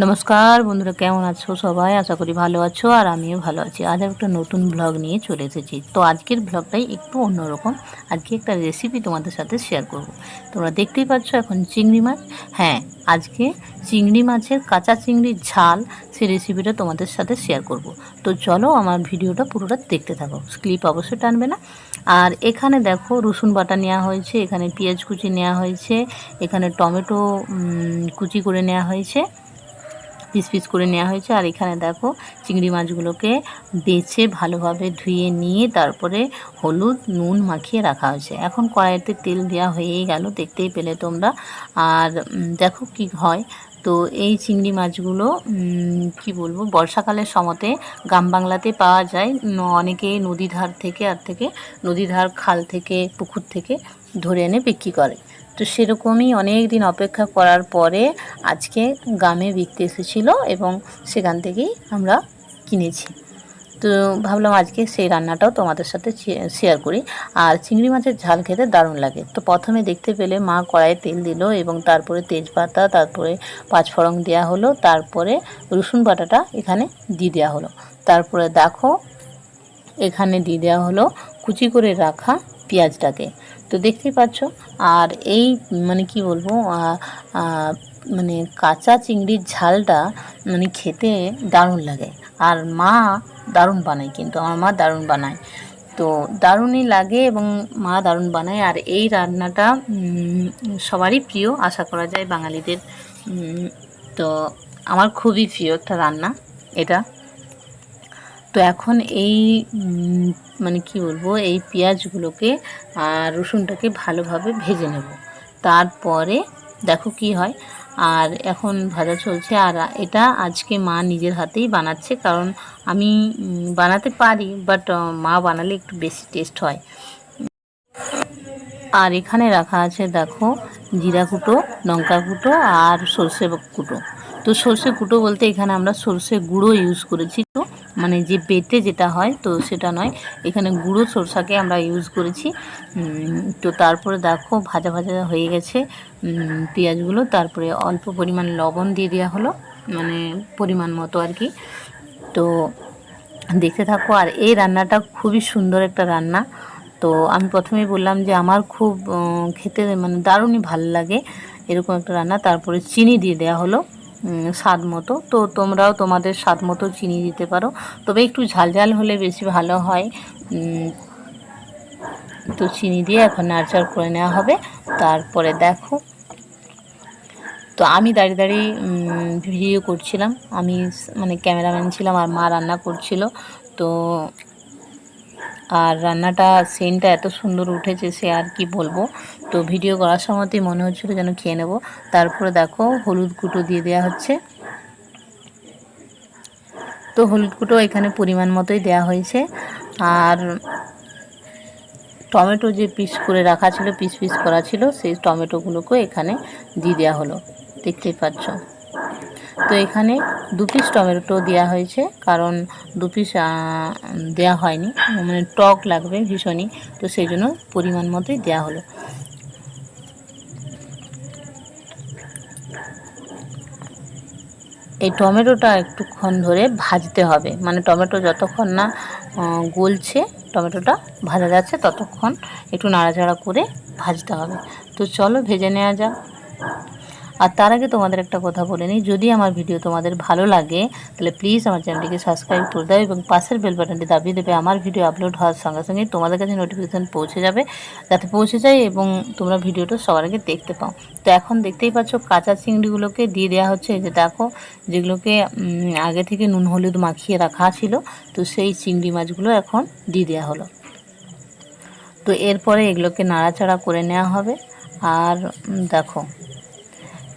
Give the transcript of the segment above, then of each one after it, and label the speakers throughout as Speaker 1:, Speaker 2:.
Speaker 1: নমস্কার বন্ধুরা, কেমন আছো সবাই? আশা করি ভালো আছো আর আমিও ভালো আছি। আজ একটা নতুন ব্লগ নিয়ে চলে এসেছি। তো আজকের ব্লগটাই একটু অন্যরকম। আজকে একটা রেসিপি তোমাদের সাথে শেয়ার করব। তোমরা দেখতেই পাচ্ছ এখন চিংড়ি মাছ। হ্যাঁ, আজকে চিংড়ি মাছের কাঁচা চিংড়ির ঝাল, সেই রেসিপিটা তোমাদের সাথে শেয়ার করব। তো চলো আমার ভিডিওটা পুরোটা দেখতে থাকো, স্কিপ অবশ্যই টানবে না। আর এখানে দেখো রসুন বাটা নেওয়া হয়েছে, এখানে পেঁয়াজ কুচি নেওয়া হয়েছে, এখানে টমেটো কুচি করে নেওয়া হয়েছে, পিস পিস করে নেওয়া হয়েছে। আর এখানে দেখো চিংড়ি মাছগুলোকে বেছে ভালোভাবে ধুয়ে নিয়ে তারপরে হলুদ নুন মাখিয়ে রাখা হয়েছে। এখন কড়াইতে তেল দেওয়া হয়েই গেল, দেখতেই পেলে তোমরা। আর দেখো কি হয়। তো এই চিংড়ি মাছগুলো কি বলবো, বর্ষাকালের সময়তে গ্রাম বাংলাতে পাওয়া যায়। অনেকে নদী ধার থেকে নদী ধার, খাল থেকে, পুকুর থেকে ধরে এনে বিক্রি করে। তো সেরকমই অনেক দিন অপেক্ষা করার পরে আজকে গ্রামে বিকতে এসেছিলো এবং সেখান থেকেই আমরা কিনেছি। তো ভাবলাম আজকে সেই রান্নাটাও তোমাদের সাথে শেয়ার করি। আর চিংড়ি মাছের ঝাল খেতে দারুণ লাগে। তো প্রথমে দেখতে পেলে মা কড়াইয়ে তেল দিল এবং তারপরে তেজপাতা, তারপরে পাঁচফোড়ন দেওয়া হলো, তারপরে রসুন বাটাটা এখানে দিয়ে দেওয়া হলো। তারপরে দেখো এখানে দিয়ে দেওয়া হলো কুচি করে রাখা পেঁয়াজটাকে। তো দেখতেই পাচ্ছ। আর এই মানে কি বলবো, মানে কাঁচা চিংড়ির ঝালটা মানে খেতে দারুণ লাগে। আর মা দারুণ বানায়, কিন্তু আমার মা দারুণ বানায়। তো দারুণই লাগে এবং মা দারুণ বানায়। আর এই রান্নাটা সবারই প্রিয়, আশা করা যায় বাঙালিদের। তো আমার খুবই প্রিয় একটা রান্না এটা। তো এখন এই মানে কি বলবো, এই পেঁয়াজগুলোকে আর রসুনটাকে ভালোভাবে ভেজে নেব। তারপরে দেখো কি হয়। আর এখন ভাজা চলছে। আর এটা আজকে মা নিজের হাতেই বানাচ্ছে, কারণ আমি বানাতে পারি, বাট মা বানালে একটু বেশি টেস্ট হয়। আর এখানে রাখা আছে দেখো জিরা কুটো, লঙ্কা কুটো আর সর্ষে কুটো। তো সর্ষে কুটো বলতে এখানে আমরা সর্ষে গুঁড়ো ইউজ করেছি। তো মানে যে বেটে যেটা হয়, তো সেটা নয়, এখানে গুঁড়ো সরষাকে আমরা ইউজ করেছি। তো তারপরে দেখো ভাজা ভাজা হয়ে গেছে পেঁয়াজগুলো। তারপরে অল্প পরিমাণ লবণ দিয়ে দেওয়া হলো, মানে পরিমাণ মতো আর কি। তো দেখতে থাকো। আর এই রান্নাটা খুবই সুন্দর একটা রান্না। তো আমি প্রথমেই বললাম যে আমার খুব খেতে মানে দারুণই ভালো লাগে এরকম একটা রান্না। তারপরে চিনি দিয়ে দেওয়া হলো স্বাদ মতো। তো তোমরাও তোমাদের স্বাদ মতো চিনি দিতে পারো, তবে একটু ঝাল ঝাল হলে বেশি ভালো হয়। তো চিনি দিয়ে এখন নাড়াচাড়া করে নেওয়া হবে। তারপরে দেখো, তো আমি দাঁড়িয়ে দাঁড়িয়ে ভিডিও করছিলাম, আমি মানে ক্যামেরাম্যান ছিলাম আর মা রান্না করছিল। তো আর রান্নাটা সেন্টটা এত সুন্দর উঠেছে সে আর কি বলবো। তো ভিডিও করার সময়তেই মনে হচ্ছিলো যেন খেয়ে নেব। তারপরে দেখো হলুদ কুটো দিয়ে দেওয়া হচ্ছে। তো হলুদ কুটো এখানে পরিমাণ মতোই দেওয়া হয়েছে। আর টমেটো যে পিস করে রাখা ছিল, পিস পিস করা ছিল, সেই টমেটোগুলোকে এখানে দিয়ে দেওয়া হলো, দেখতেই পাচ্ছ। তো এখানে 2 পিস টমেটো দেওয়া হয়েছে, কারণ 2 পিস দেওয়া হয়নি, মানে টক লাগবে ভীষণই। তো সেই জন্য পরিমাণ মতোই দেওয়া হলো। এই টমেটোটা একটুক্ষণ ধরে ভাজতে হবে, মানে টমেটো যতক্ষণ না গলছে, টমেটোটা ভাজা যাচ্ছে, ততক্ষণ একটু নাড়াচাড়া করে ভাজতে হবে। তো চলো ভেজে নেওয়া যাক। আর তার আগে তোমাদের একটা কথা বলে নিই, যদি আমার ভিডিও তোমাদের ভালো লাগে তাহলে প্লিজ আমার চ্যানেলটিকে সাবস্ক্রাইব করে দাও এবং পাশের বেল বাটনটি দাবিয়ে দেবে। আমার ভিডিও আপলোড হওয়ার সঙ্গে সঙ্গে তোমাদের কাছে নোটিফিকেশান পৌঁছে যাবে, যাতে পৌঁছে যায় এবং তোমরা ভিডিওটা সবার আগে দেখতে পাও। তো এখন দেখতেই পাচ্ছ কাঁচা চিংড়িগুলোকে দিয়ে দেওয়া হচ্ছে। এই যে দেখো, যেগুলোকে আগে থেকে নুন হলুদ মাখিয়ে রাখা ছিল, তো সেই চিংড়ি মাছগুলো এখন দিয়ে দেওয়া হলো। তো এরপরে এগুলোকে নাড়াচাড়া করে নেওয়া হবে। আর দেখো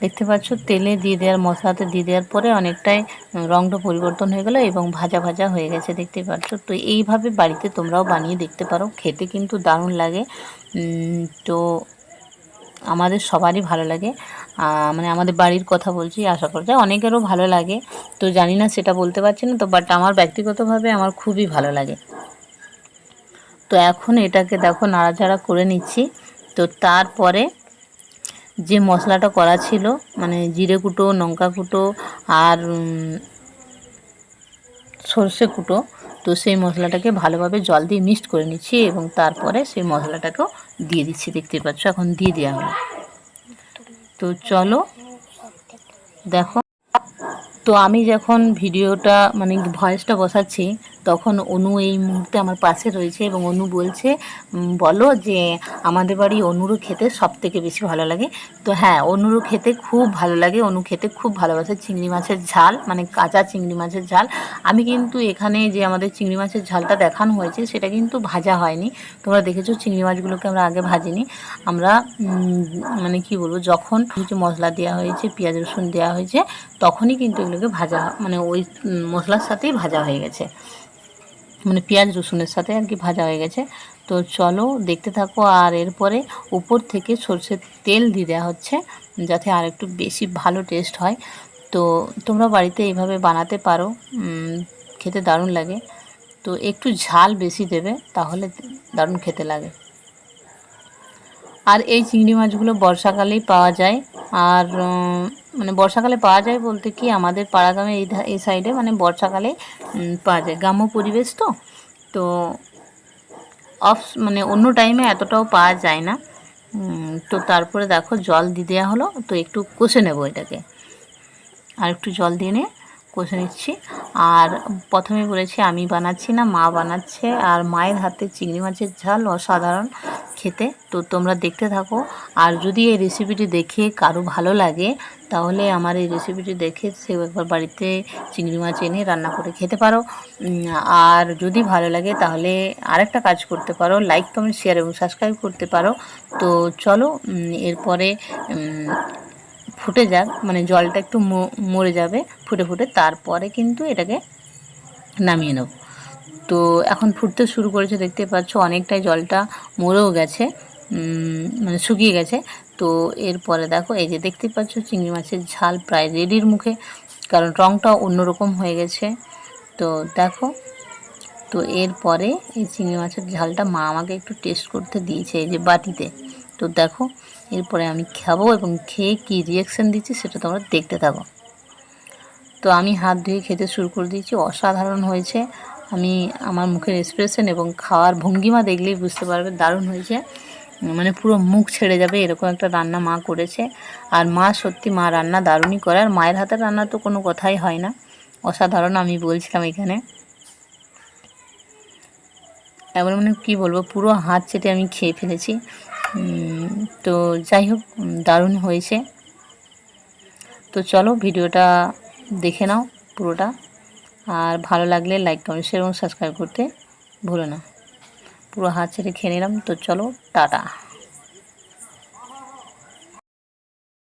Speaker 1: দেখতে পাচ্ছ তেলে দিয়ে দেওয়ার, মশলাতে দিয়ে দেওয়ার পরে অনেকটাই রঙটা পরিবর্তন হয়ে গেল এবং ভাজা ভাজা হয়ে গেছে, দেখতে পাচ্ছ। তো এইভাবে বাড়িতে তোমরাও বানিয়ে দেখতে পারো, খেতে কিন্তু দারুণ লাগে। তো আমাদের সবারই ভালো লাগে, মানে আমাদের বাড়ির কথা বলছি, আশা করা যায় অনেকেরও ভালো লাগে। তো জানি না, সেটা বলতে পারছি না তো, বাট আমার ব্যক্তিগতভাবে আমার খুবই ভালো লাগে। তো এখন এটাকে দেখো নাড়াচাড়া করে নিচ্ছি। তো তারপরে যে মশলাটা করা ছিল, মানে জিরে কুটো, লঙ্কা কুটো আর সর্ষে কুটো, তো সেই মশলাটাকে ভালোভাবে জল দিয়ে মিক্সড করে নিচ্ছি এবং তারপরে সেই মশলাটাকেও দিয়ে দিচ্ছি। দেখতে পাচ্ছ এখন দিয়ে দেওয়া হলো। তো চলো দেখো। তো আমি যখন ভিডিওটা মানে ভয়েসটা বসাচ্ছি তখন অনু এই মুহূর্তে আমার পাশে রয়েছে এবং অনু বলছে বলো যে আমাদের বাড়ি অনুরও খেতে সবথেকে বেশি ভালো লাগে। তো হ্যাঁ, অনুরও খেতে খুব ভালো লাগে, অনু খেতে খুব ভালোবাসে চিংড়ি মাছের ঝাল, মানে কাঁচা চিংড়ি মাছের ঝাল। আমি কিন্তু এখানে যে আমাদের চিংড়ি মাছের ঝালটা দেখানো হয়েছে সেটা কিন্তু ভাজা হয়নি। তোমরা দেখেছো চিংড়ি মাছগুলোকে আমরা আগে ভাজিনি, আমরা মানে কি বলবো, যখন কিছু মশলা দেওয়া হয়েছে, পেঁয়াজ রসুন দেওয়া হয়েছে, তখনই কিন্তু এগুলোকে ভাজা, মানে ওই মশলার সাথেই ভাজা হয়ে গেছে, মানে পেঁয়াজ রসুনের সাথে আর কি ভাজা হয়ে গেছে। তো চলো দেখতে থাকো। আর এরপরে উপর থেকে সরষের তেল দিয়ে দেওয়া হচ্ছে যাতে আর একটু বেশি ভালো টেস্ট হয়। তো তোমরা বাড়িতে এইভাবে বানাতে পারো, খেতে দারুণ লাগে। তো একটু ঝাল বেশি দেবে, তাহলে দারুণ খেতে লাগে। আর এই চিংড়ি মাছগুলো বর্ষাকালেই পাওয়া যায়। আর মানে বর্ষাকালে পাওয়া যায় বলতে কি, আমাদের পাড়াগ্রামে এই সাইডে মানে বর্ষাকালে পাওয়া যায়, গ্রাম্য পরিবেশ তো। তো মানে অন্য টাইমে এতটাও পাওয়া যায় না। তো তারপরে দেখো জল দিয়ে দেওয়া হলো, তো একটু কষে নেবো এটাকে, আর একটু জল দিয়ে নিয়ে কষে নিচ্ছি। আর প্রথমে বলেছি আমি বানাচ্ছি না, মা বানাচ্ছে, আর মায়ের হাতে চিংড়ি মাছের ঝাল অসাধারণ খেতে। তো তোমরা দেখতে থাকো। আর যদি এই রেসিপিটি দেখে কারো ভালো লাগে তাহলে আমার এই রেসিপিটি দেখে সে একবার বাড়িতে চিংড়ি মাছ এনে রান্না করে খেতে পারো। আর যদি ভালো লাগে তাহলে আরেকটা কাজ করতে পারো, লাইক কমেন্ট শেয়ার এবং সাবস্ক্রাইব করতে পারো। তো চলো এরপরে ফুটে যাক, মানে জলটা একটু মরে যাবে ফুটে ফুটে, তারপরে কিন্তু এটাকে নামিয়ে নেব। তো এখন ফুটতে শুরু করেছে, দেখতে পাচ্ছ অনেকটাই জলটা মরেও গেছে, মানে শুকিয়ে গেছে। তো এরপরে দেখো এই যে দেখতে পাচ্ছ চিংড়ি মাছের ঝাল প্রায় রেডির মুখে, কারণ রঙটাও অন্যরকম হয়ে গেছে। তো দেখো, তো এরপরে এই চিংড়ি মাছের ঝালটা মা আমাকে একটু টেস্ট করতে দিয়েছে এই যে বাটিতে। তো দেখো এরপরে আমি খাবো এবং খেয়ে কী রিয়াকশান দিচ্ছি সেটা তোমরা দেখতে থাকো। তো আমি হাত ধুয়ে খেতে শুরু করে দিয়েছি, অসাধারণ হয়েছে। আমি আমার মুখের এক্সপ্রেশন এবং খাওয়ার ভঙ্গিমা দেখলেই বুঝতে পারবে দারুণ হয়েছে, মানে পুরো মুখ ছেড়ে যাবে এরকম একটা রান্না মা করেছে। আর মা সত্যি, মা রান্না দারুণই করে, আর মায়ের হাতের রান্না তো কোনো কথাই হয় না, অসাধারণ। আমি বলছিলাম এখানে এবার মানে কী বলবো, পুরো হাত চেটে আমি খেয়ে ফেলেছি। তো যাই হোক, দারুণ হয়েছে। তো চলো ভিডিওটা দেখে নাও পুরোটা, আর ভালো লাগলে লাইক কমেন্ট শেয়ার এবং সাবস্ক্রাইব করতে ভুলো না। পুরো হাত ছেড়ে খেয়ে নিলাম। তো চলো টাটা।